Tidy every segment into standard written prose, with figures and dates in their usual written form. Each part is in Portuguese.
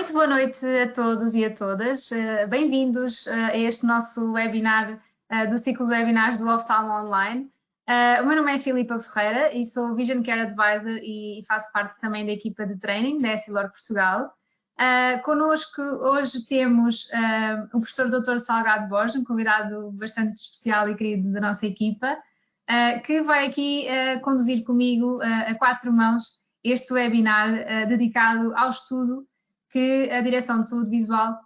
Muito boa noite a todos e a todas. Bem-vindos a este nosso webinar do ciclo de webinars do Oftalmo Online. O meu nome é Filipa Ferreira e sou Vision Care Advisor e faço parte também da equipa de training da Essilor Portugal. Connosco hoje temos o professor Dr. Salgado Borges, um convidado bastante especial e querido da nossa equipa, que vai aqui conduzir comigo a quatro mãos este webinar dedicado ao estudo que a Direção de Saúde Visual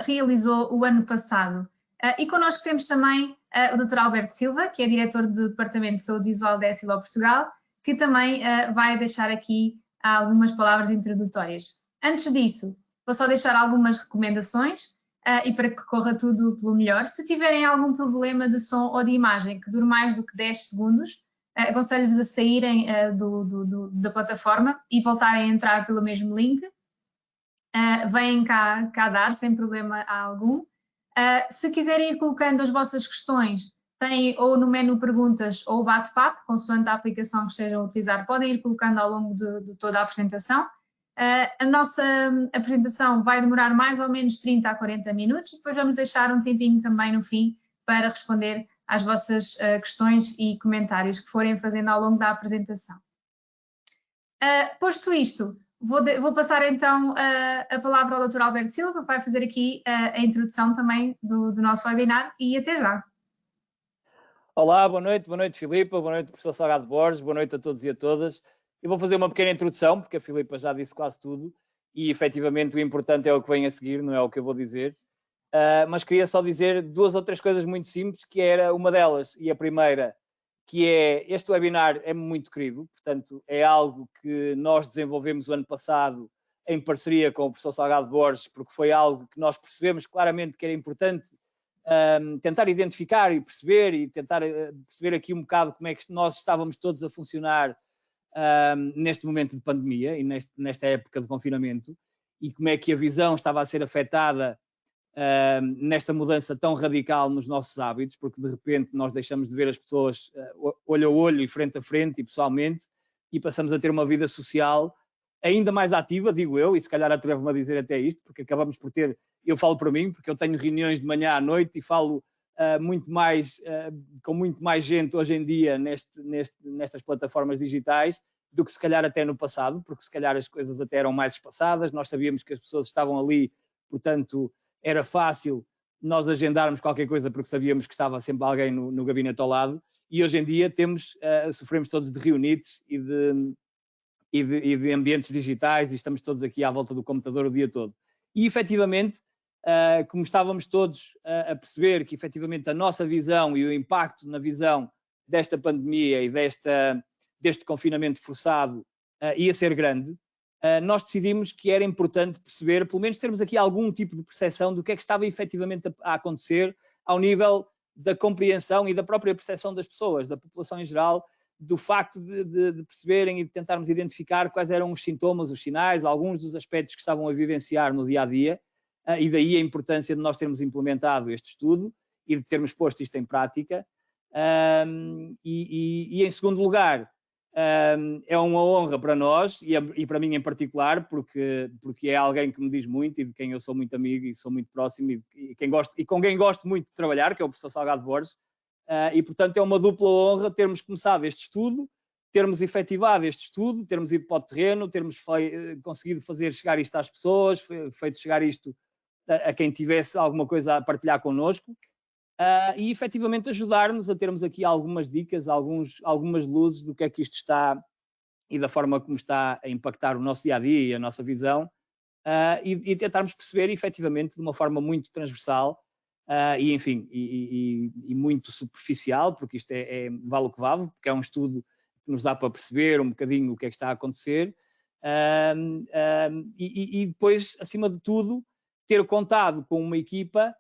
realizou o ano passado. E connosco temos também o Dr. Alberto Silva, que é diretor do Departamento de Saúde Visual da Essilor Portugal, que também vai deixar aqui algumas palavras introdutórias. Antes disso, vou só deixar algumas recomendações e para que corra tudo pelo melhor. Se tiverem algum problema de som ou de imagem que dure mais do que 10 segundos, aconselho-vos a saírem da plataforma e voltarem a entrar pelo mesmo link. Vêm cá dar sem problema algum. Se quiserem ir colocando as vossas questões, têm ou no menu perguntas ou bate-papo, consoante a aplicação que estejam a utilizar, podem ir colocando ao longo de toda a apresentação. A nossa apresentação vai demorar mais ou menos 30 a 40 minutos, depois vamos deixar um tempinho também no fim para responder às vossas questões e comentários que forem fazendo ao longo da apresentação. Posto isto, vou passar então a palavra ao Dr. Alberto Silva, que vai fazer aqui a introdução também do nosso webinar, e até já. Olá, boa noite Filipa, boa noite professor Salgado Borges, boa noite a todos e a todas. Eu vou fazer uma pequena introdução, porque a Filipa já disse quase tudo, e efetivamente o importante é o que vem a seguir, não é o que eu vou dizer. Mas queria só dizer duas ou três coisas muito simples, que era uma delas, e a primeira, que é, este webinar é muito querido, portanto, é algo que nós desenvolvemos o ano passado em parceria com o professor Salgado Borges, porque foi algo que nós percebemos claramente que era importante tentar identificar e tentar perceber aqui um bocado como é que nós estávamos todos a funcionar neste momento de pandemia e nesta época de confinamento, e como é que a visão estava a ser afetada nesta mudança tão radical nos nossos hábitos, porque de repente nós deixamos de ver as pessoas olho a olho e frente a frente e pessoalmente, e passamos a ter uma vida social ainda mais ativa, digo eu, e se calhar atrevo-me a dizer até isto, porque acabamos por ter, eu falo para mim, porque eu tenho reuniões de manhã à noite e falo com muito mais gente hoje em dia nestas plataformas digitais do que se calhar até no passado, porque se calhar as coisas até eram mais espaçadas, nós sabíamos que as pessoas estavam ali, portanto era fácil nós agendarmos qualquer coisa porque sabíamos que estava sempre alguém no gabinete ao lado, e hoje em dia sofremos todos de reunites e de ambientes digitais, e estamos todos aqui à volta do computador o dia todo. E efetivamente, como estávamos todos a perceber que efetivamente a nossa visão e o impacto na visão desta pandemia e deste confinamento forçado ia ser grande, nós decidimos que era importante perceber, pelo menos termos aqui algum tipo de percepção do que é que estava efetivamente a acontecer ao nível da compreensão e da própria percepção das pessoas, da população em geral, do facto de perceberem e de tentarmos identificar quais eram os sintomas, os sinais, alguns dos aspectos que estavam a vivenciar no dia-a-dia, e daí a importância de nós termos implementado este estudo e de termos posto isto em prática. E em segundo lugar, é uma honra para nós e para mim em particular, porque é alguém que me diz muito e de quem eu sou muito amigo e sou muito próximo e com quem gosto muito de trabalhar, que é o professor Salgado Borges, e portanto é uma dupla honra termos começado este estudo, termos efetivado este estudo, termos ido para o terreno, termos conseguido fazer chegar isto às pessoas, feito chegar isto a quem tivesse alguma coisa a partilhar connosco, e efetivamente ajudar-nos a termos aqui algumas dicas, algumas luzes do que é que isto está e da forma como está a impactar o nosso dia-a-dia e a nossa visão, e tentarmos perceber efetivamente de uma forma muito transversal e muito superficial, porque isto vale o que vale, porque é um estudo que nos dá para perceber um bocadinho o que é que está a acontecer, e depois, acima de tudo, ter contado com uma equipa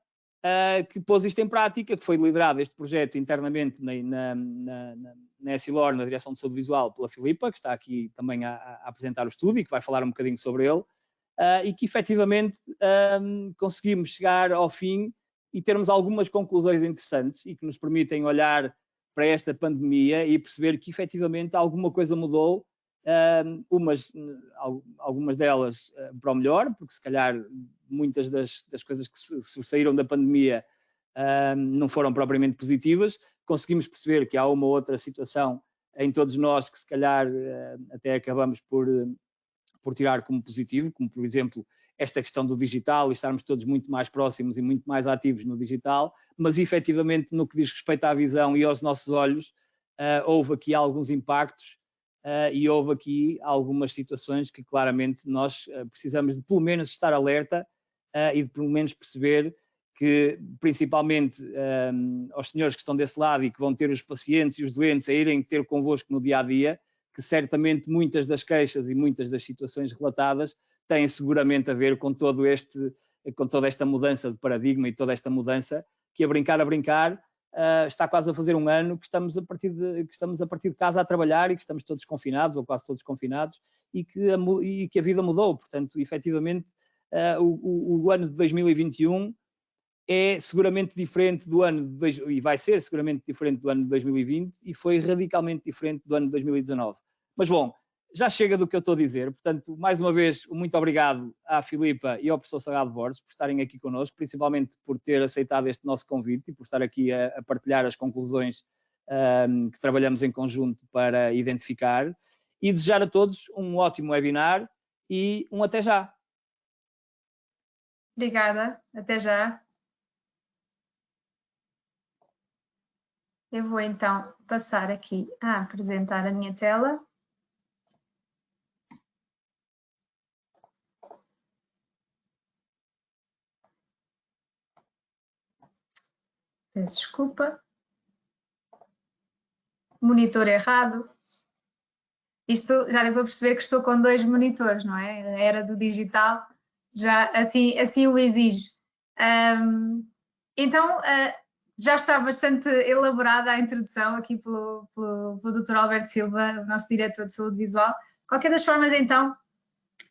que pôs isto em prática, que foi liderado este projeto internamente na Essilor, na Direção de Saúde Visual, pela Filipa, que está aqui também a apresentar o estudo e que vai falar um bocadinho sobre ele, e que efetivamente conseguimos chegar ao fim e termos algumas conclusões interessantes e que nos permitem olhar para esta pandemia e perceber que efetivamente alguma coisa mudou algumas delas para o melhor, porque se calhar muitas das coisas que saíram da pandemia não foram propriamente positivas. Conseguimos perceber que há uma outra situação em todos nós que se calhar até acabamos por tirar como positivo, como por exemplo esta questão do digital e estarmos todos muito mais próximos e muito mais ativos no digital, mas efetivamente no que diz respeito à visão e aos nossos olhos, houve aqui alguns impactos e houve aqui algumas situações que claramente nós precisamos de pelo menos estar alerta e de pelo menos perceber que principalmente aos senhores que estão desse lado e que vão ter os pacientes e os doentes a irem ter convosco no dia-a-dia, que certamente muitas das queixas e muitas das situações relatadas têm seguramente a ver com toda esta mudança de paradigma e toda esta mudança que a brincar está quase a fazer um ano que estamos a partir de casa a trabalhar e que estamos todos confinados ou quase todos confinados e que a vida mudou. Portanto, efetivamente, o ano de 2021 é seguramente diferente e vai ser seguramente diferente do ano de 2020 e foi radicalmente diferente do ano de 2019. Mas bom, já chega do que eu estou a dizer. Portanto, mais uma vez, muito obrigado à Filipa e ao professor Salgado Borges por estarem aqui connosco, principalmente por ter aceitado este nosso convite e por estar aqui a partilhar as conclusões que trabalhamos em conjunto para identificar, e desejar a todos um ótimo webinar e um até já. Obrigada, até já. Eu vou então passar aqui a apresentar a minha tela. Peço desculpa. Monitor errado. Isto já deu para perceber que estou com 2 monitores, não é? A era do digital já assim o exige. Então, já está bastante elaborada a introdução aqui pelo Dr. Alberto Silva, o nosso diretor de saúde visual. De qualquer das formas, então,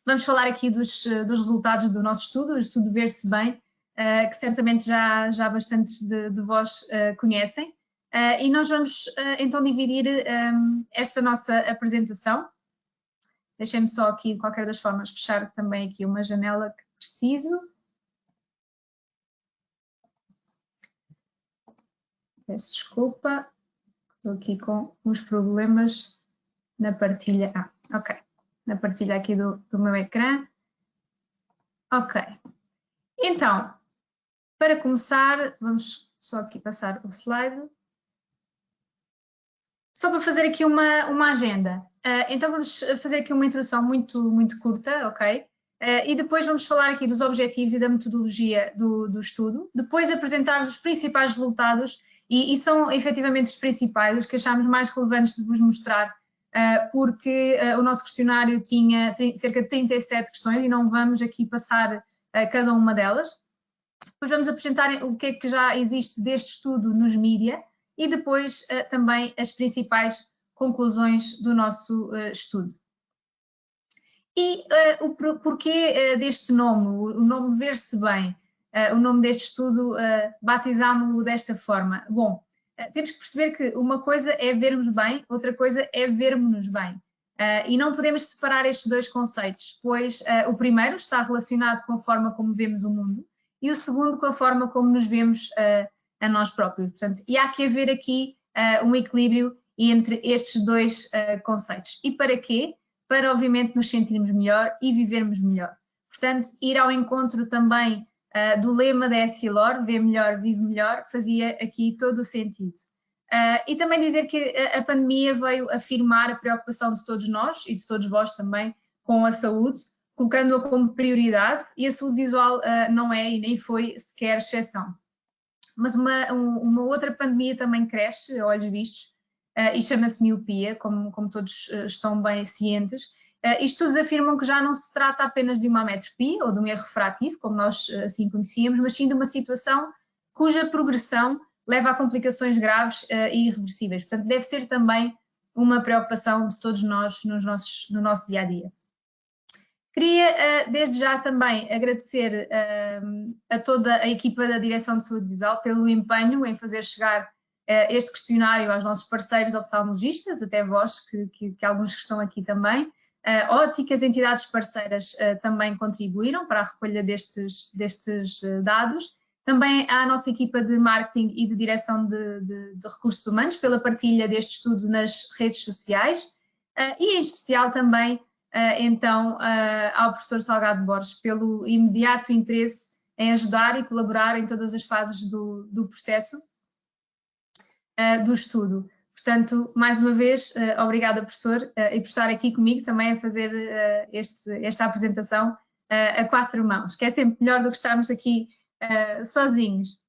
vamos falar aqui dos resultados do nosso estudo, o estudo Ver-se Bem, que certamente já bastantes de vós conhecem. E nós vamos então dividir esta nossa apresentação. Deixem-me só aqui, de qualquer das formas, fechar também aqui uma janela que preciso. Peço desculpa, estou aqui com uns problemas na partilha. Ok, na partilha aqui do meu ecrã. Ok, então, para começar, vamos só aqui passar o slide. Só para fazer aqui uma agenda. Então vamos fazer aqui uma introdução muito curta, ok? E depois vamos falar aqui dos objetivos e da metodologia do estudo. Depois apresentar os principais resultados e são efetivamente os principais, os que achámos mais relevantes de vos mostrar, porque o nosso questionário tinha cerca de 37 questões e não vamos aqui passar cada uma delas. Depois vamos apresentar o que é que já existe deste estudo nos mídia e depois também as principais conclusões do nosso estudo. E o porquê deste nome, o nome Ver-se Bem, o nome deste estudo, batizámo-lo desta forma. Bom, temos que perceber que uma coisa é vermos bem, outra coisa é vermos-nos bem. E não podemos separar estes dois conceitos, pois o primeiro está relacionado com a forma como vemos o mundo e o segundo com a forma como nos vemos a nós próprios. Portanto, e há que haver aqui um equilíbrio entre estes dois conceitos. E para quê? Para, obviamente, nos sentirmos melhor e vivermos melhor. Portanto, ir ao encontro também do lema da Essilor, vê melhor, vive melhor, fazia aqui todo o sentido. E também dizer que a pandemia veio afirmar a preocupação de todos nós e de todos vós também com a saúde, colocando-a como prioridade, e a saúde visual não é e nem foi sequer exceção. Mas uma outra pandemia também cresce, a olhos vistos, e chama-se miopia, como todos estão bem cientes. Estudos afirmam que já não se trata apenas de uma ametropia ou de um erro refrativo, como nós assim conhecíamos, mas sim de uma situação cuja progressão leva a complicações graves e irreversíveis. Portanto, deve ser também uma preocupação de todos nós no nosso dia-a-dia. Queria, desde já, também agradecer a toda a equipa da Direção de Saúde Visual pelo empenho em fazer chegar este questionário aos nossos parceiros oftalmologistas, até vós, que alguns que estão aqui também. Óticas, entidades parceiras também contribuíram para a recolha destes dados. Também à nossa equipa de marketing e de direção de recursos humanos pela partilha deste estudo nas redes sociais e em especial também então ao professor Salgado Borges pelo imediato interesse em ajudar e colaborar em todas as fases do processo do estudo. Portanto, mais uma vez, obrigada, professor, e por estar aqui comigo também a fazer esta apresentação a 4 mãos, que é sempre melhor do que estarmos aqui sozinhos.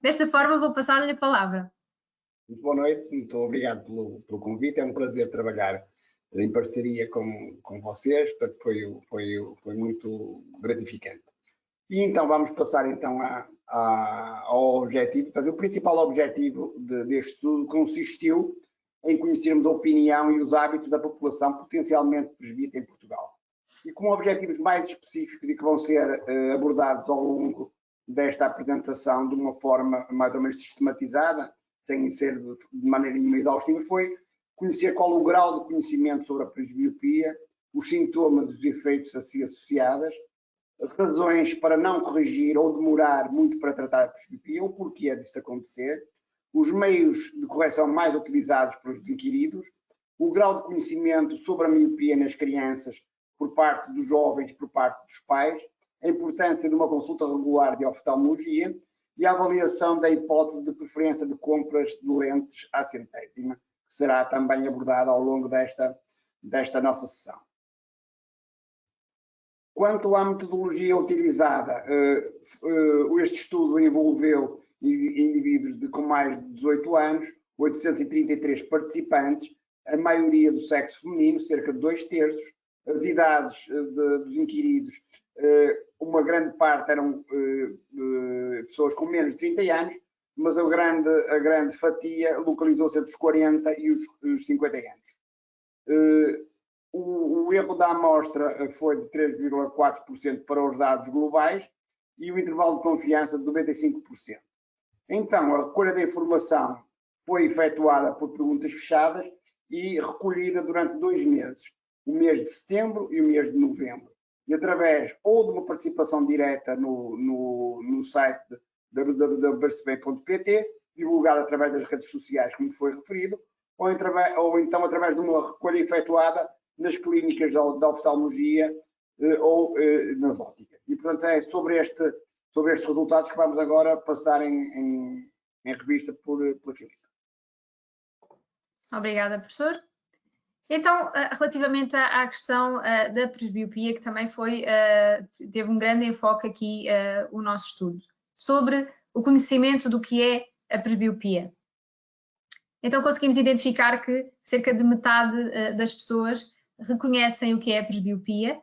Desta forma, vou passar-lhe a palavra. Muito boa noite, muito obrigado pelo convite. É um prazer trabalhar em parceria com vocês, portanto, foi muito gratificante. E então vamos passar então ao objetivo. Portanto, o principal objetivo deste estudo consistiu em conhecermos a opinião e os hábitos da população potencialmente presbítera em Portugal. E com objetivos mais específicos e que vão ser abordados ao longo desta apresentação de uma forma mais ou menos sistematizada, sem ser de maneira nenhuma exaustiva, foi conhecer qual o grau de conhecimento sobre a presbiopia, os sintomas e os efeitos a si associadas, razões para não corrigir ou demorar muito para tratar a presbiopia, o porquê disto acontecer, os meios de correção mais utilizados pelos inquiridos, o grau de conhecimento sobre a miopia nas crianças por parte dos jovens e por parte dos pais, a importância de uma consulta regular de oftalmologia e a avaliação da hipótese de preferência de compras de lentes à centésima, que será também abordada ao longo desta nossa sessão. Quanto à metodologia utilizada, este estudo envolveu indivíduos com mais de 18 anos, 833 participantes, a maioria do sexo feminino, cerca de 2/3, as idades dos inquiridos, uma grande parte eram pessoas com menos de 30 anos, mas a grande fatia localizou-se entre os 40 e os 50 anos. O erro da amostra foi de 3,4% para os dados globais e o intervalo de confiança de 95%. Então, a recolha da informação foi efetuada por perguntas fechadas e recolhida durante 2 meses, o mês de setembro e o mês de novembro, e através ou de uma participação direta no site www.bercebem.pt, divulgada através das redes sociais, como foi referido, ou então através de uma recolha efetuada nas clínicas da oftalmologia ou nas óticas. E, portanto, é sobre estes resultados que vamos agora passar em revista pela Filipa. Obrigada, professor. Então, relativamente à questão da presbiopia, que também teve um grande enfoque aqui o nosso estudo, sobre o conhecimento do que é a presbiopia. Então, conseguimos identificar que cerca de metade das pessoas reconhecem o que é a presbiopia.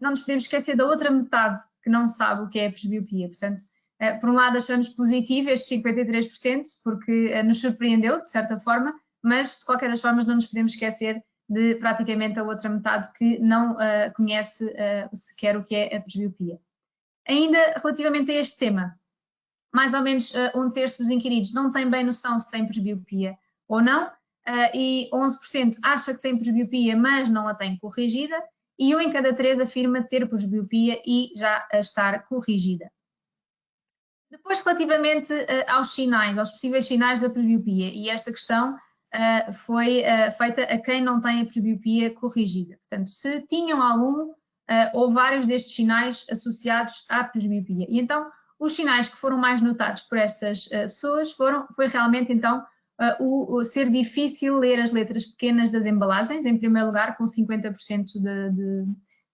Não nos podemos esquecer da outra metade que não sabe o que é a presbiopia. Portanto, por um lado achamos positivo estes 53%, porque nos surpreendeu, de certa forma, mas de qualquer das formas não nos podemos esquecer de praticamente a outra metade que não conhece sequer o que é a presbiopia. Ainda relativamente a este tema, mais ou menos 1/3 dos inquiridos não tem bem noção se tem presbiopia ou não, e 11% acha que tem presbiopia, mas não a tem corrigida, e 1 em cada 3 afirma ter presbiopia e já a estar corrigida. Depois, relativamente aos sinais, aos possíveis sinais da presbiopia, e esta questão foi feita a quem não tem a presbiopia corrigida. Portanto, se tinham algum ou vários destes sinais associados à presbiopia. E então, os sinais que foram mais notados por estas pessoas foi realmente então o ser difícil ler as letras pequenas das embalagens, em primeiro lugar, com 50%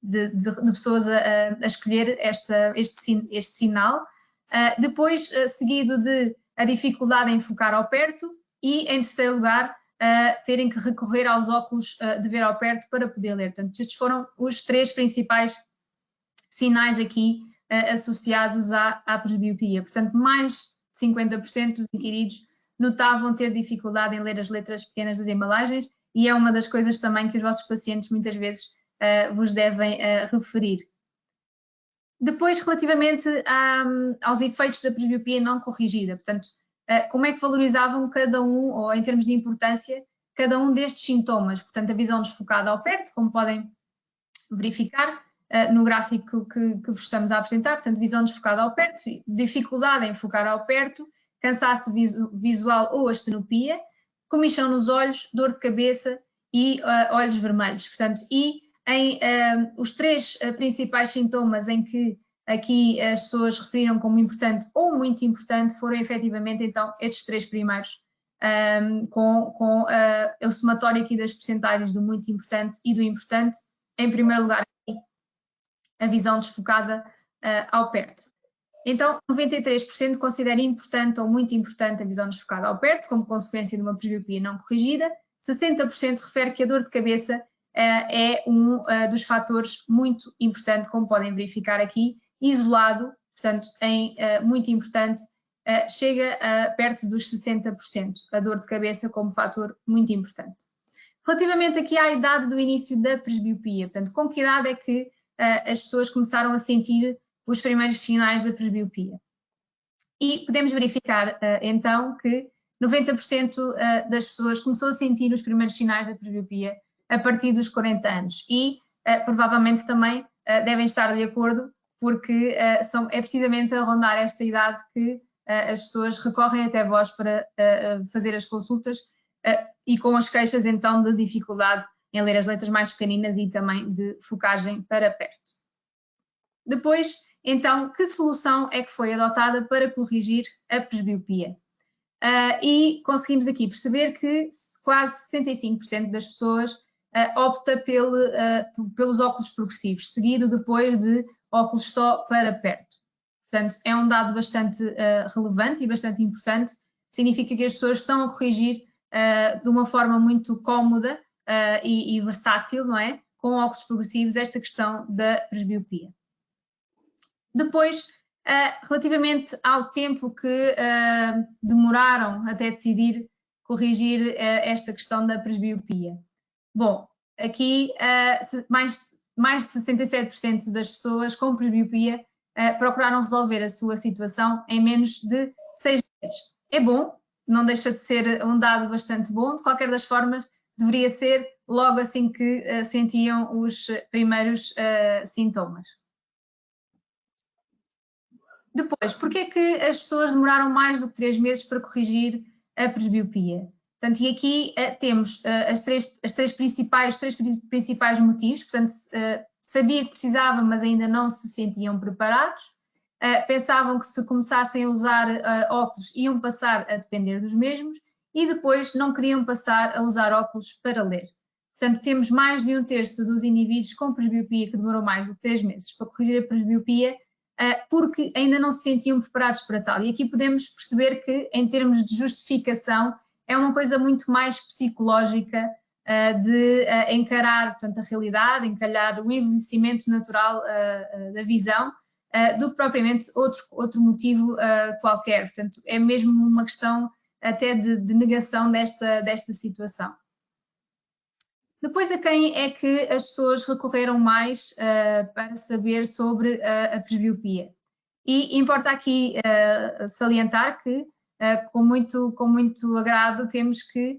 de pessoas a escolher este sinal. Depois, seguido de a dificuldade em focar ao perto e, em terceiro lugar, terem que recorrer aos óculos de ver ao perto para poder ler. Portanto, estes foram os 3 principais sinais aqui associados à presbiopia. Portanto, mais de 50% dos inquiridos notavam ter dificuldade em ler as letras pequenas das embalagens, e é uma das coisas também que os vossos pacientes muitas vezes vos devem referir. Depois, relativamente aos efeitos da presbiopia não corrigida, portanto, como é que valorizavam cada um, ou em termos de importância, cada um destes sintomas. Portanto, a visão desfocada ao perto, como podem verificar no gráfico que vos estamos a apresentar, portanto, visão desfocada ao perto, dificuldade em focar ao perto, cansaço visual ou astenopia, comichão nos olhos, dor de cabeça e olhos vermelhos. Portanto, e em os três principais sintomas em que aqui as pessoas referiram como importante ou muito importante foram efetivamente então estes três primeiros, com o somatório aqui das percentagens do muito importante e do importante. Em primeiro lugar, a visão desfocada ao perto. Então, 93% considera importante ou muito importante a visão desfocada ao perto, como consequência de uma presbiopia não corrigida. 60% refere que a dor de cabeça é um dos fatores muito importante, como podem verificar aqui, isolado, portanto, em muito importante, chega a perto dos 60%, a dor de cabeça como fator muito importante. Relativamente aqui à idade do início da presbiopia, portanto, com que idade é que as pessoas começaram a sentir os primeiros sinais da presbiopia? E podemos verificar, então, que 90% das pessoas começou a sentir os primeiros sinais da presbiopia a partir dos 40 anos e provavelmente também devem estar de acordo, porque é precisamente a rondar esta idade que as pessoas recorrem até vós para fazer as consultas e com as queixas então de dificuldade em ler as letras mais pequeninas e também de focagem para perto. Depois, então, que solução é que foi adotada para corrigir a presbiopia? E conseguimos aqui perceber que quase 75% das pessoas opta pelos óculos progressivos, seguido depois de óculos só para perto. Portanto, é um dado bastante relevante e bastante importante, significa que as pessoas estão a corrigir de uma forma muito cómoda e versátil, não é? Com óculos progressivos, esta questão da presbiopia. Depois, relativamente ao tempo que demoraram até decidir corrigir esta questão da presbiopia. Bom, aqui mais de 67% das pessoas com presbiopia procuraram resolver a sua situação em menos de 6 meses. É bom, não deixa de ser um dado bastante bom, de qualquer das formas, deveria ser logo assim que sentiam os primeiros sintomas. Depois, porquê é que as pessoas demoraram mais do que 3 meses para corrigir a presbiopia? Portanto, e aqui temos os três principais motivos. Portanto, sabia que precisava, mas ainda não se sentiam preparados. Pensavam que se começassem a usar óculos iam passar a depender dos mesmos e depois não queriam passar a usar óculos para ler. Portanto, temos mais de 1/3 dos indivíduos com presbiopia que demorou mais do que 3 meses para corrigir a presbiopia porque ainda não se sentiam preparados para tal. E aqui podemos perceber que, em termos de justificação, é uma coisa muito mais psicológica de encarar, portanto, a realidade, encarar o envelhecimento natural da visão, do que propriamente outro motivo qualquer. Portanto, é mesmo uma questão até de negação desta situação. Depois, a quem é que as pessoas recorreram mais para saber sobre a presbiopia? E importa aqui salientar que, com muito agrado, temos que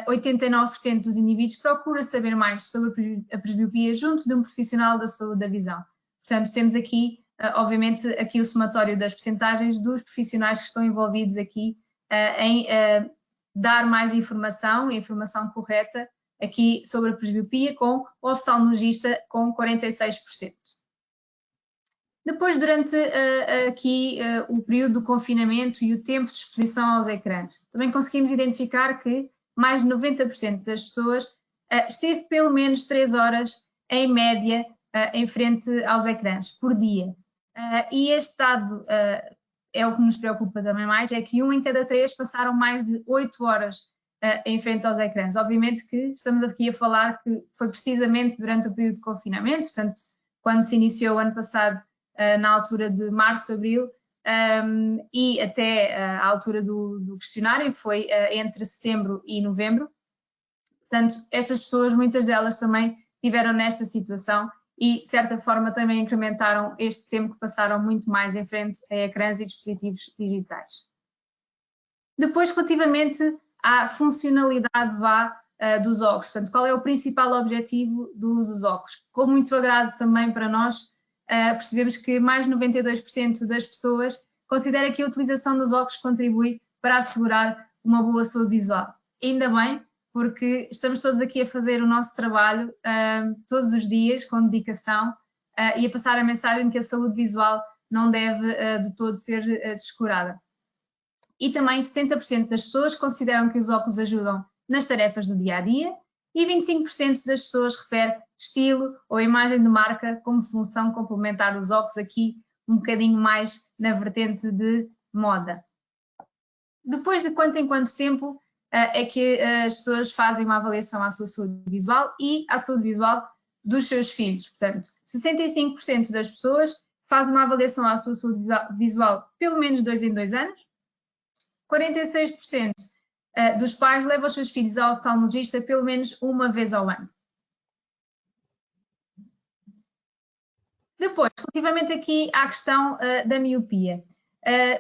89% dos indivíduos procura saber mais sobre a presbiopia junto de um profissional da saúde da visão. Portanto, temos aqui, obviamente, aqui o somatório das percentagens dos profissionais que estão envolvidos aqui em dar mais informação, informação correta, aqui sobre a presbiopia, com o oftalmologista com 46%. Depois, durante aqui o período do confinamento e o tempo de exposição aos ecrãs, também conseguimos identificar que mais de 90% das pessoas esteve pelo menos 3 horas, em média, em frente aos ecrãs, por dia. E este dado é o que nos preocupa também mais, é que 1 em cada 3 passaram mais de 8 horas em frente aos ecrãs. Obviamente que estamos aqui a falar que foi precisamente durante o período de confinamento, portanto, quando se iniciou o ano passado, na altura de março, abril, e até à altura do questionário, que foi entre setembro e novembro. Portanto, estas pessoas, muitas delas também estiveram nesta situação e, de certa forma, também incrementaram este tempo que passaram muito mais em frente a ecrãs e dispositivos digitais. Depois, relativamente à funcionalidade dos óculos, portanto, qual é o principal objetivo do uso dos óculos? Com muito agrado também para nós, percebemos que mais de 92% das pessoas considera que a utilização dos óculos contribui para assegurar uma boa saúde visual. Ainda bem, porque estamos todos aqui a fazer o nosso trabalho todos os dias, com dedicação, e a passar a mensagem que a saúde visual não deve de todo ser descurada. E também 70% das pessoas consideram que os óculos ajudam nas tarefas do dia-a-dia e 25% das pessoas refere estilo ou imagem de marca como função complementar dos óculos, aqui um bocadinho mais na vertente de moda. Depois de quanto em quanto tempo é que as pessoas fazem uma avaliação à sua saúde visual e à saúde visual dos seus filhos? Portanto, 65% das pessoas fazem uma avaliação à sua saúde visual pelo menos 2 em 2 anos, 46% dos pais levam os seus filhos ao oftalmologista pelo menos uma vez ao ano. Depois, relativamente aqui à questão da miopia,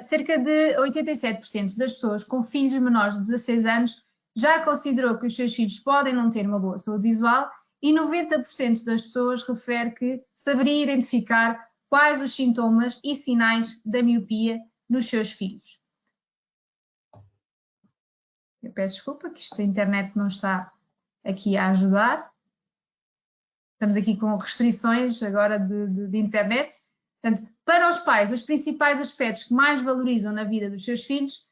cerca de 87% das pessoas com filhos menores de 16 anos já considerou que os seus filhos podem não ter uma boa saúde visual e 90% das pessoas refere que saberia identificar quais os sintomas e sinais da miopia nos seus filhos. Eu peço desculpa que a internet não está aqui a ajudar. Estamos aqui com restrições agora de internet. Portanto, para os pais, os principais aspectos que mais valorizam na vida dos seus filhos,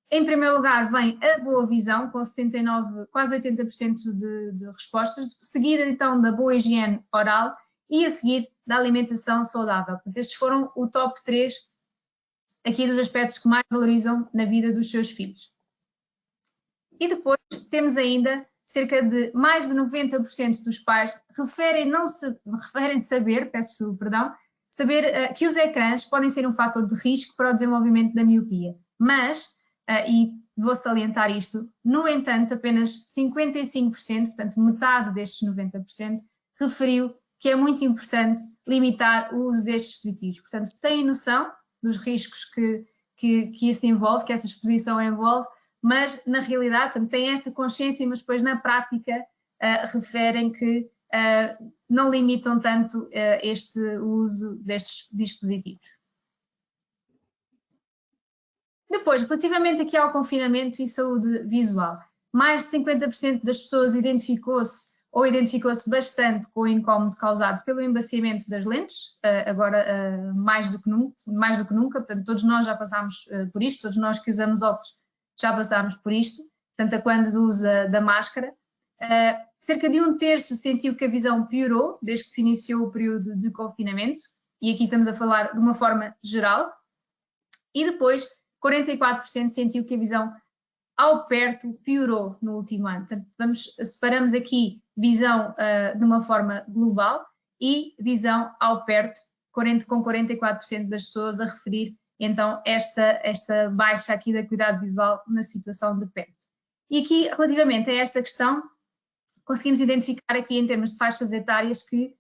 em primeiro lugar vem a boa visão, com 79, quase 80% de respostas, seguida então da boa higiene oral e a seguir da alimentação saudável. Portanto, estes foram o top 3 aqui dos aspectos que mais valorizam na vida dos seus filhos. E depois temos ainda cerca de mais de 90% dos pais referem saber que os ecrãs podem ser um fator de risco para o desenvolvimento da miopia. Mas, e vou salientar isto, no entanto, apenas 55%, portanto metade destes 90%, referiu que é muito importante limitar o uso destes dispositivos. Portanto, têm noção dos riscos que isso envolve, que essa exposição envolve, mas na realidade têm essa consciência, mas depois na prática referem que não limitam tanto o uso destes dispositivos. Depois, relativamente aqui ao confinamento e saúde visual, mais de 50% das pessoas identificou-se bastante com o incómodo causado pelo embaciamento das lentes, agora mais do que nunca, portanto todos nós já passámos por isto, todos nós que usamos óculos já passámos por isto, portanto, a quando do uso da máscara. Cerca de 1/3 sentiu que a visão piorou desde que se iniciou o período de confinamento, e aqui estamos a falar de uma forma geral, e depois 44% sentiu que a visão ao perto piorou no último ano. Portanto, separamos aqui visão de uma forma global e visão ao perto, com 44% das pessoas a referir então esta baixa aqui da cuidado visual na situação de perto. E aqui, relativamente a esta questão, conseguimos identificar aqui em termos de faixas etárias que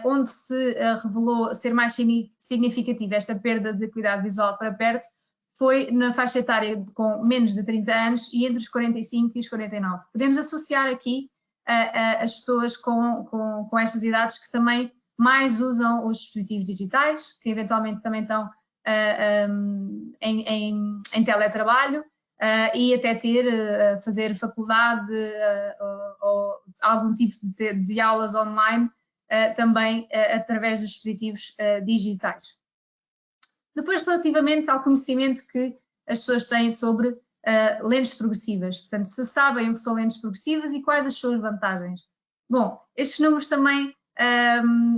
onde se revelou ser mais significativa esta perda de cuidado visual para perto foi na faixa etária com menos de 30 anos e entre os 45 e os 49. Podemos associar aqui as pessoas com estas idades que também mais usam os dispositivos digitais, que eventualmente também estão em teletrabalho e até fazer faculdade ou algum tipo de aulas online também através dos dispositivos digitais. Depois, relativamente ao conhecimento que as pessoas têm sobre lentes progressivas, portanto, se sabem o que são lentes progressivas e quais as suas vantagens. Bom, estes números também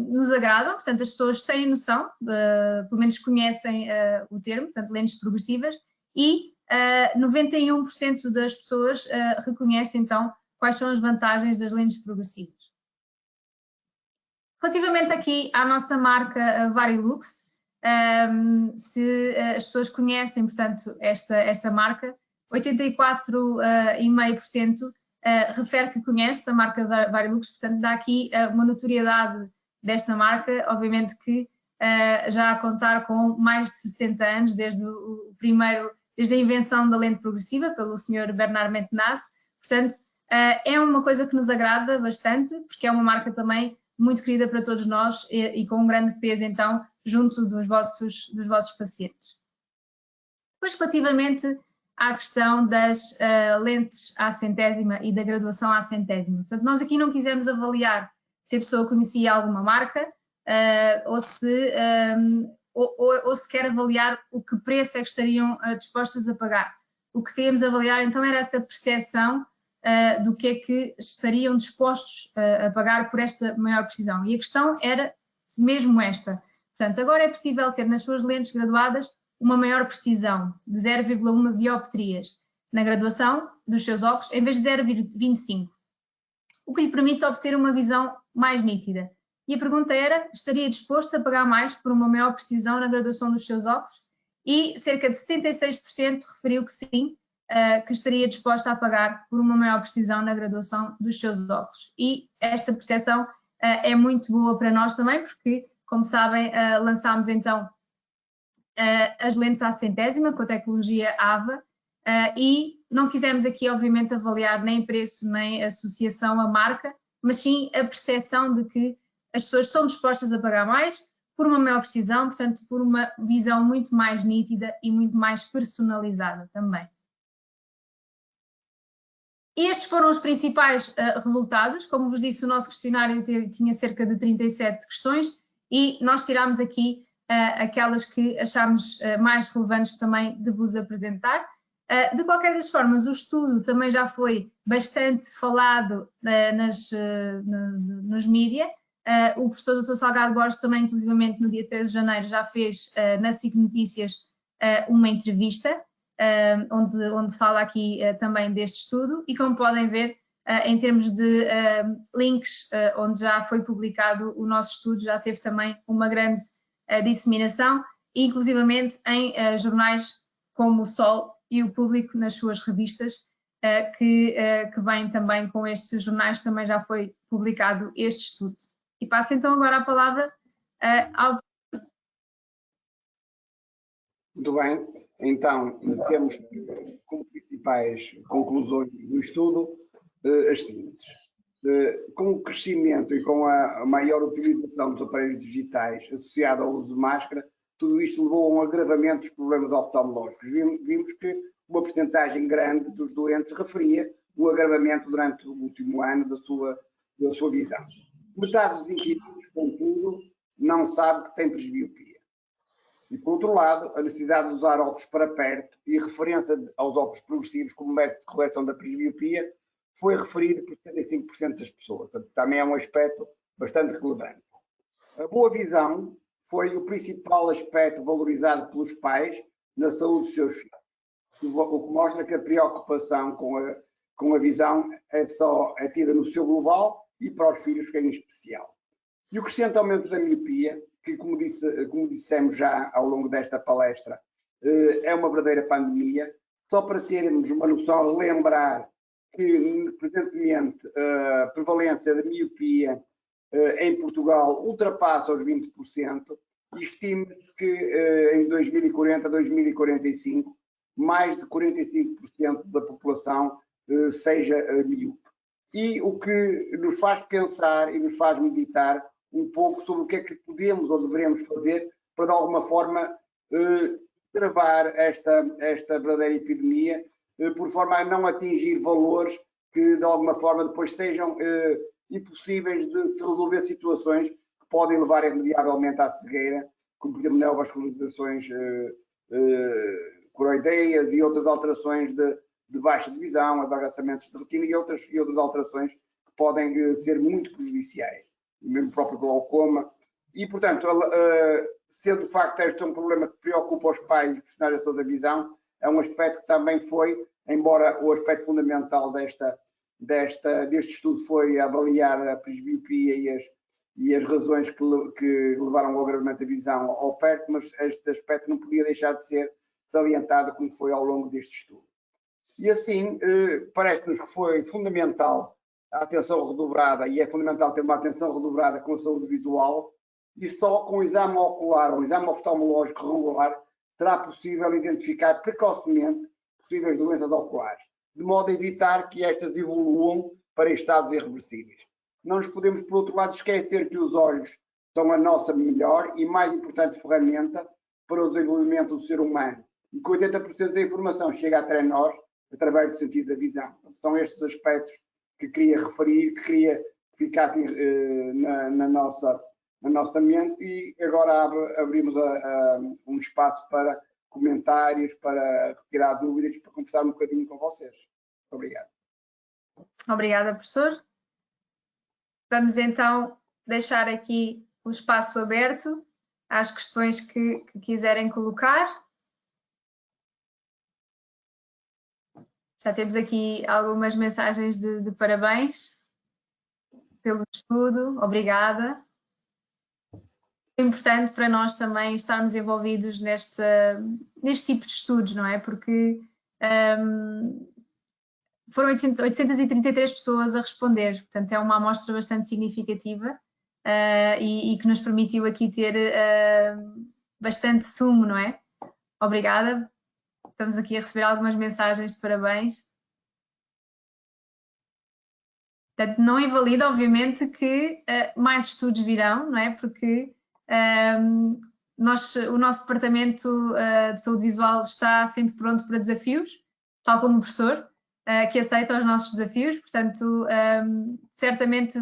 nos agradam, portanto, as pessoas têm noção, pelo menos conhecem o termo, portanto, lentes progressivas, e 91% das pessoas reconhecem, então, quais são as vantagens das lentes progressivas. Relativamente aqui à nossa marca Varilux, se as pessoas conhecem, portanto, esta marca, 84,5% refere que conhece a marca Varilux, portanto, dá aqui uma notoriedade desta marca, obviamente que já a contar com mais de 60 anos, desde desde a invenção da lente progressiva pelo Sr. Bernard Maintenaz. Portanto, é uma coisa que nos agrada bastante, porque é uma marca também muito querida para todos nós e com um grande peso, então, junto dos vossos pacientes. Depois, relativamente à questão das lentes à centésima e da graduação à centésima. Portanto, nós aqui não quisemos avaliar se a pessoa conhecia alguma marca ou se quer avaliar o que preço é que estariam dispostos a pagar. O que queríamos avaliar, então, era essa percepção do que é que estariam dispostos a pagar por esta maior precisão. E a questão era mesmo esta. Portanto, agora é possível ter nas suas lentes graduadas uma maior precisão, de 0,1 dioptrias na graduação dos seus óculos, em vez de 0,25, o que lhe permite obter uma visão mais nítida. E a pergunta era, estaria disposto a pagar mais por uma maior precisão na graduação dos seus óculos? E cerca de 76% referiu que sim, que estaria disposta a pagar por uma maior precisão na graduação dos seus óculos. E esta percepção é muito boa para nós também, porque, como sabem, lançámos então as lentes à centésima com a tecnologia AVA e não quisemos aqui, obviamente, avaliar nem preço nem associação à marca, mas sim a percepção de que as pessoas estão dispostas a pagar mais por uma maior precisão, portanto, por uma visão muito mais nítida e muito mais personalizada também. E estes foram os principais resultados. Como vos disse, o nosso questionário tinha cerca de 37 questões e nós tirámos aqui aquelas que achámos mais relevantes também de vos apresentar. De qualquer das formas, o estudo também já foi bastante falado nos mídia. O professor Dr. Salgado Borges também, inclusivamente no dia 13 de janeiro, já fez na SIC Notícias uma entrevista, onde fala aqui também deste estudo e, como podem ver, em termos de links onde já foi publicado o nosso estudo, já teve também uma grande disseminação, inclusivamente em jornais como o Sol e o Público nas suas revistas, que vêm também com estes jornais, também já foi publicado este estudo. E passo então agora a palavra ao... Muito bem, então temos como principais conclusões do estudo as seguintes. Com o crescimento e com a maior utilização dos aparelhos digitais associado ao uso de máscara, tudo isto levou a um agravamento dos problemas oftalmológicos. Vimos que uma percentagem grande dos doentes referia o agravamento durante o último ano da sua visão. Metade dos inquiridos, contudo, não sabe que tem presbiopia. E, por outro lado, a necessidade de usar óculos para perto e a referência aos óculos progressivos como método de correção da presbiopia foi referido por 75% das pessoas. Portanto, também é um aspecto bastante relevante. A boa visão foi o principal aspecto valorizado pelos pais na saúde dos seus filhos, o que mostra que a preocupação com a visão é tida no seu global e para os filhos em especial. E o crescente aumento da miopia, que como dissemos já ao longo desta palestra, é uma verdadeira pandemia. Só para termos uma noção, lembrar que presentemente a prevalência da miopia em Portugal ultrapassa os 20% e estima-se que em 2040, 2045, mais de 45% da população seja miúpe. E o que nos faz pensar e nos faz meditar um pouco sobre o que é que podemos ou devemos fazer para, de alguma forma, travar esta verdadeira epidemia, por forma a não atingir valores que, de alguma forma, depois sejam impossíveis de se resolver situações que podem levar irremediavelmente à cegueira, como, por exemplo, neovascularizações coroideias e outras alterações de baixa de visão, adagramentos de retina e outras alterações que podem ser muito prejudiciais, mesmo o próprio glaucoma. E, portanto, sendo de facto este um problema que preocupa os pais e profissionais da saúde da visão, é um aspecto que também foi, embora o aspecto fundamental deste estudo foi avaliar a presbiopia e as razões que levaram ao agravamento da visão ao perto, mas este aspecto não podia deixar de ser salientado como foi ao longo deste estudo. E assim, parece-nos que foi fundamental a atenção redobrada, e é fundamental ter uma atenção redobrada com a saúde visual, e só com o exame ocular, o exame oftalmológico regular, será possível identificar precocemente possíveis doenças oculares, de modo a evitar que estas evoluam para estados irreversíveis. Não nos podemos, por outro lado, esquecer que os olhos são a nossa melhor e mais importante ferramenta para o desenvolvimento do ser humano e que 80% da informação chega até nós através do sentido da visão. São estes aspectos que queria referir, que queria que ficassem na nossa mente, e agora abrimos um espaço para comentários, para retirar dúvidas, para conversar um bocadinho com vocês. Obrigado. Obrigada, professor. Vamos então deixar aqui o espaço aberto às questões que quiserem colocar. Já temos aqui algumas mensagens de parabéns pelo estudo, obrigada. É importante para nós também estarmos envolvidos neste tipo de estudos, não é? Porque foram 833 pessoas a responder, portanto é uma amostra bastante significativa e que nos permitiu aqui ter bastante sumo, não é? Obrigada. Estamos aqui a receber algumas mensagens de parabéns. Portanto, não invalida, obviamente, que mais estudos virão, não é? Porque o nosso departamento de saúde visual está sempre pronto para desafios, tal como o professor, que aceita os nossos desafios. Portanto, certamente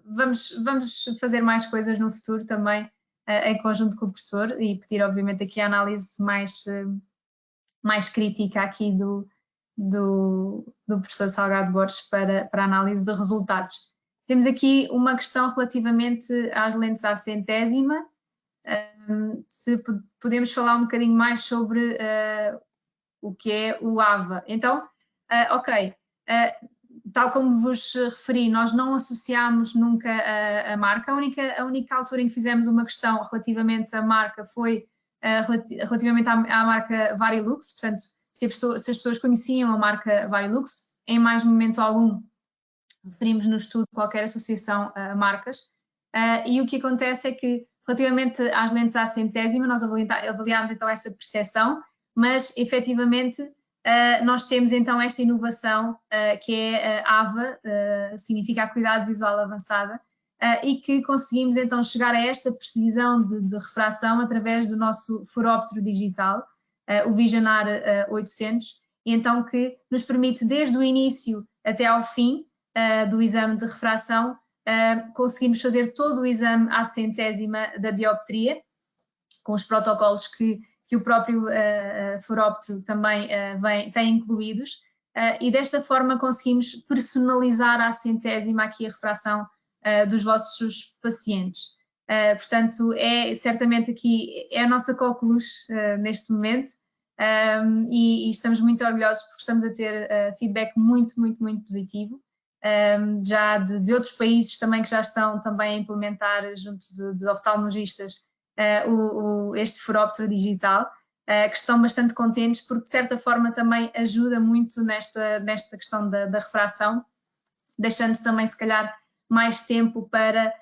vamos fazer mais coisas no futuro também, em conjunto com o professor, e pedir, obviamente, aqui a análise mais crítica aqui do professor Salgado Borges para análise de resultados. Temos aqui uma questão relativamente às lentes à centésima. Se podemos falar um bocadinho mais sobre o que é o AVA. Então, ok, tal como vos referi, nós não associámos nunca a marca. A única altura em que fizemos uma questão relativamente à marca foi relativamente à marca Varilux. Portanto, se as pessoas conheciam a marca Varilux, em mais momento algum referimos no estudo qualquer associação a marcas, e o que acontece é que, relativamente às lentes à centésima, nós avaliámos então essa percepção, mas efetivamente nós temos então esta inovação que é AVA, significa Acuidade Visual Avançada, e que conseguimos então chegar a esta precisão de refração através do nosso furóptero digital, o Visionar 800, e então que nos permite desde o início até ao fim do exame de refração, conseguimos fazer todo o exame à centésima da dioptria, com os protocolos que o próprio furóptero também tem incluídos, e desta forma conseguimos personalizar à centésima aqui a refração dos vossos pacientes. Portanto, certamente aqui é a nossa coqueluche neste momento, e estamos muito orgulhosos porque estamos a ter feedback muito positivo. Já de outros países também que já estão também a implementar junto de oftalmologistas este furóptero digital, que estão bastante contentes porque de certa forma também ajuda muito nesta questão da refração, deixando também se calhar mais tempo para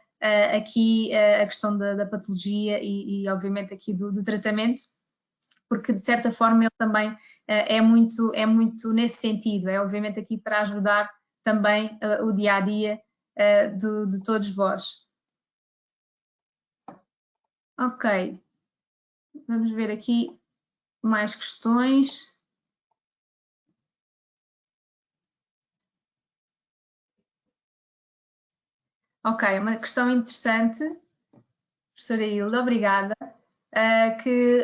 aqui a questão da patologia e obviamente aqui do tratamento, porque de certa forma ele também é muito nesse sentido, é obviamente aqui para ajudar também o dia-a-dia de todos vós. Ok, vamos ver aqui mais questões. Ok, uma questão interessante, professora Hilda, obrigada, que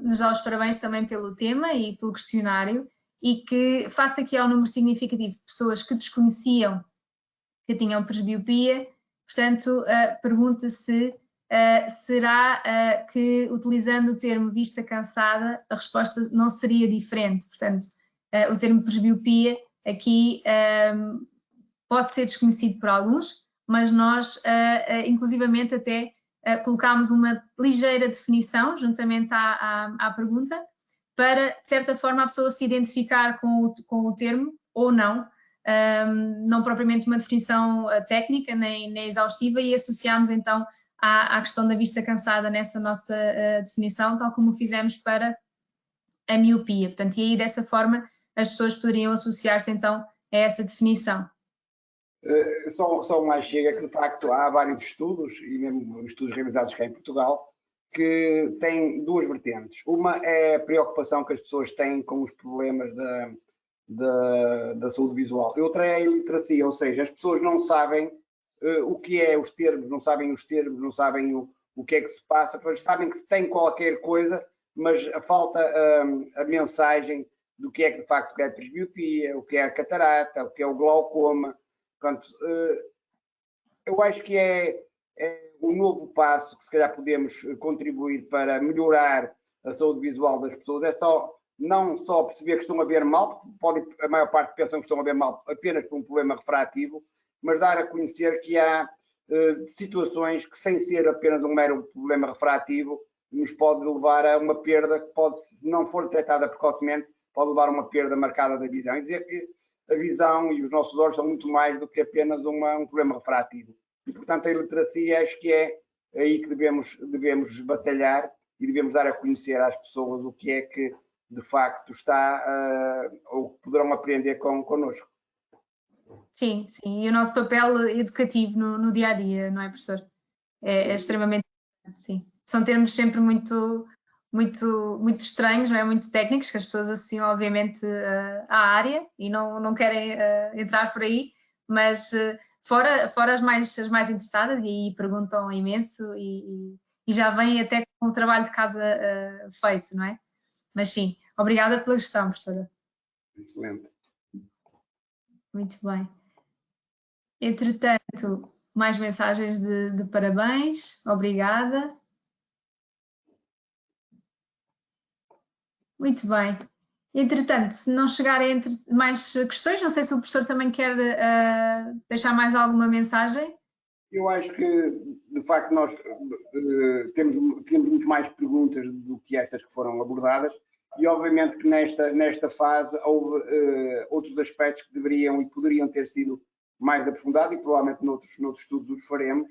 nos dá os parabéns também pelo tema e pelo questionário, e que face aqui ao número significativo de pessoas que desconheciam que tinham presbiopia, portanto, pergunta-se será que utilizando o termo vista cansada a resposta não seria diferente. Portanto, o termo presbiopia aqui pode ser desconhecido por alguns, mas nós inclusivamente até colocámos uma ligeira definição juntamente à pergunta, para, de certa forma, a pessoa se identificar com o termo ou não, não propriamente uma definição técnica nem exaustiva, e associámos então à questão da vista cansada nessa nossa definição, tal como fizemos para a miopia. Portanto, e aí dessa forma as pessoas poderiam associar-se então a essa definição. Só mais chega que de facto há vários estudos, e mesmo estudos realizados cá em Portugal, que têm duas vertentes. Uma é a preocupação que as pessoas têm com os problemas da saúde visual. E outra é a iliteracia, ou seja, as pessoas não sabem o que é os termos, não sabem o que é que se passa, pois sabem que tem qualquer coisa, mas falta a mensagem do que é que de facto é a presbiopia, o que é a catarata, o que é o glaucoma. Portanto, eu acho que é um novo passo que se calhar podemos contribuir para melhorar a saúde visual das pessoas. É não só perceber que estão a ver mal, porque a maior parte pensam que estão a ver mal apenas por um problema refrativo, mas dar a conhecer que há situações que, sem ser apenas um mero problema refrativo, nos pode levar a uma perda que pode, se não for detectada precocemente, pode levar a uma perda marcada da visão. E dizer que a visão e os nossos olhos são muito mais do que apenas um problema refrativo. E, portanto, a iliteracia acho que é aí que devemos batalhar e devemos dar a conhecer às pessoas o que é que, de facto, está ou poderão aprender connosco. Sim, sim. E o nosso papel educativo no dia a dia, não é, professor? É extremamente importante, sim. São termos sempre muito estranhos, não é? Muito técnicos, que as pessoas associam, obviamente, à área e não querem entrar por aí, mas fora as mais interessadas, e aí perguntam imenso e já vêm até com o trabalho de casa feito, não é? Mas sim, obrigada pela questão, professora. Excelente. Muito bem. Entretanto, mais mensagens de parabéns, obrigada. Muito bem. Entretanto, se não chegarem mais questões, não sei se o professor também quer deixar mais alguma mensagem. Eu acho que, de facto, nós temos muito mais perguntas do que estas que foram abordadas e, obviamente, que nesta fase houve outros aspectos que deveriam e poderiam ter sido mais aprofundados e, provavelmente, noutros estudos os faremos,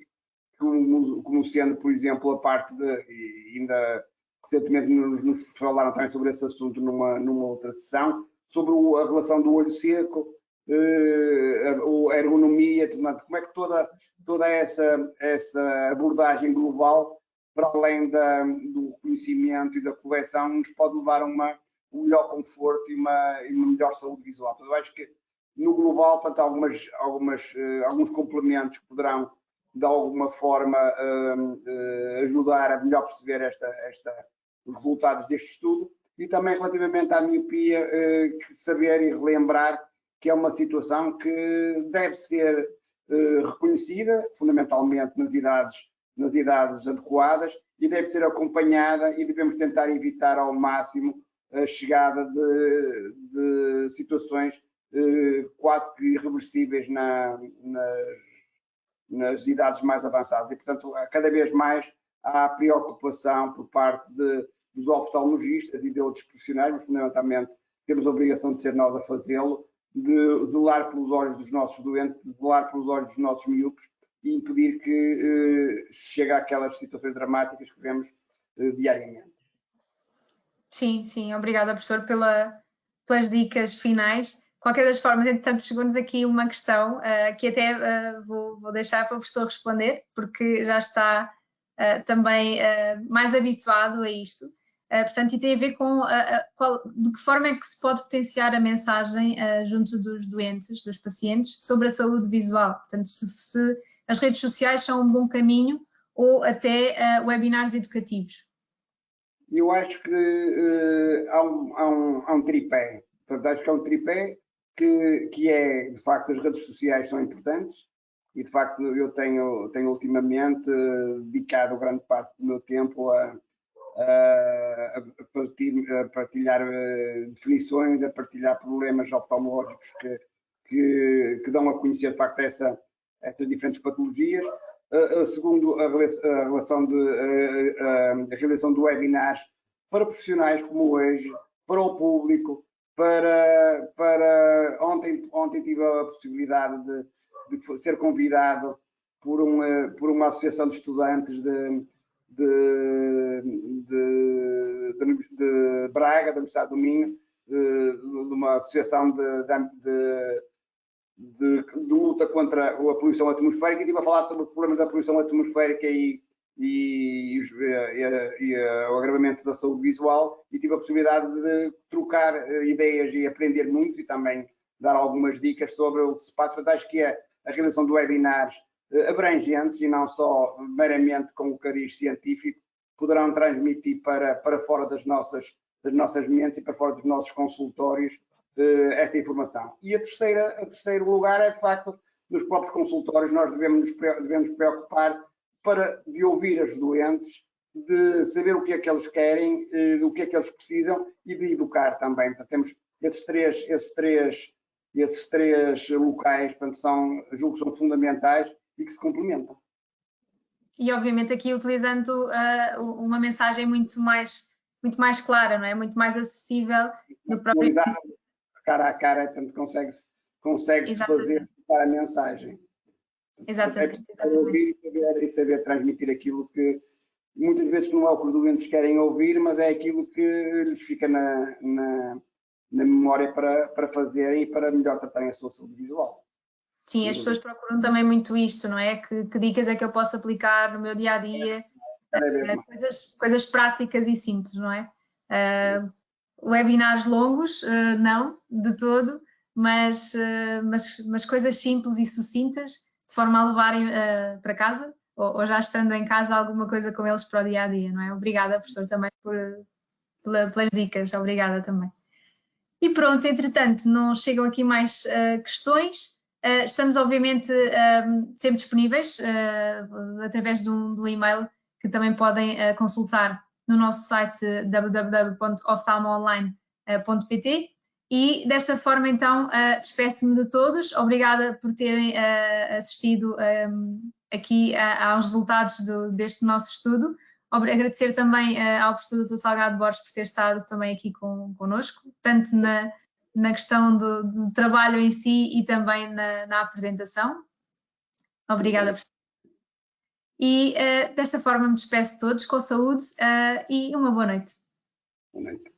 como sendo, por exemplo, a parte de, ainda recentemente nos falaram também sobre esse assunto numa outra sessão, sobre a relação do olho seco, a ergonomia, como é que toda essa abordagem global, para além do reconhecimento e da correção, nos pode levar a um melhor conforto e uma melhor saúde visual. Eu acho que no global, portanto, alguns complementos que poderão de alguma forma ajudar a melhor perceber os resultados deste estudo, e também relativamente à miopia, saber e relembrar que é uma situação que deve ser reconhecida, fundamentalmente nas idades adequadas, e deve ser acompanhada, e devemos tentar evitar ao máximo a chegada de situações quase que irreversíveis nas idades mais avançadas. E, portanto, cada vez mais há preocupação por parte dos oftalmologistas e de outros profissionais, mas fundamentalmente temos a obrigação de ser nós a fazê-lo, de zelar pelos olhos dos nossos doentes, de zelar pelos olhos dos nossos miúpes e impedir que chegue àquelas situações dramáticas que vemos diariamente. Sim, sim, obrigada, professor, pelas dicas finais. De qualquer das formas, entretanto, chegou-nos aqui uma questão que até vou deixar para o professor responder, porque já está também mais habituado a isto. Portanto, e tem a ver com de que forma é que se pode potenciar a mensagem junto dos doentes, dos pacientes, sobre a saúde visual. Portanto, se as redes sociais são um bom caminho ou até webinars educativos. Eu acho que há um tripé. Portanto, acho que há um tripé que é, de facto, as redes sociais são importantes e, de facto, eu tenho ultimamente dedicado grande parte do meu tempo a partilhar definições, a partilhar problemas oftalmológicos que dão a conhecer, de facto, essas diferentes patologias. Segundo, a realização de webinars para profissionais como hoje, para o público, ontem tive a possibilidade de ser convidado por uma associação de estudantes de Braga, da Universidade do Minho, de uma associação de luta contra a poluição atmosférica, e estive a falar sobre o problema da poluição atmosférica e o agravamento da saúde visual, e tive a possibilidade de trocar ideias e aprender muito, e também dar algumas dicas sobre o que se passa. Portanto, acho que a realização de webinars abrangentes e não só meramente com o cariz científico poderão transmitir para fora das nossas mentes e para fora dos nossos consultórios essa informação. E a terceiro lugar é, de facto, nos próprios consultórios nós devemos preocupar de ouvir os doentes, de saber o que é que eles querem, o que é que eles precisam, e de educar também. Portanto, temos esses três locais, portanto, julgo que são fundamentais e que se complementam. E obviamente aqui utilizando uma mensagem muito mais clara, não é? Muito mais acessível do próprio... Cara a cara, portanto, consegue-se fazer a mensagem. Exatamente. É ouvir e saber transmitir aquilo que muitas vezes não é o que os doentes querem ouvir, mas é aquilo que lhes fica na memória para fazerem e para melhor tratarem a sua saúde visual. Sim, as pessoas procuram também muito isto, não é? Que dicas é que eu posso aplicar no meu dia a dia? Coisas práticas e simples, não é? Webinars longos, não, de todo, mas coisas simples e sucintas, de forma a levarem para casa, ou já estando em casa, alguma coisa com eles para o dia a dia, não é? Obrigada, professor, também pelas dicas, obrigada também. E pronto, entretanto, não chegam aqui mais questões. Estamos, obviamente, sempre disponíveis através de um e-mail que também podem consultar no nosso site www.oftalmoonline.pt, e desta forma, então, despeço-me de todos. Obrigada por terem assistido aqui aos resultados deste nosso estudo. Agradecer também ao professor Dr. Salgado Borges por ter estado também aqui connosco, tanto na questão do trabalho em si e também na apresentação. Obrigada, professor. E desta forma me despeço de todos com saúde e uma boa noite. Boa noite.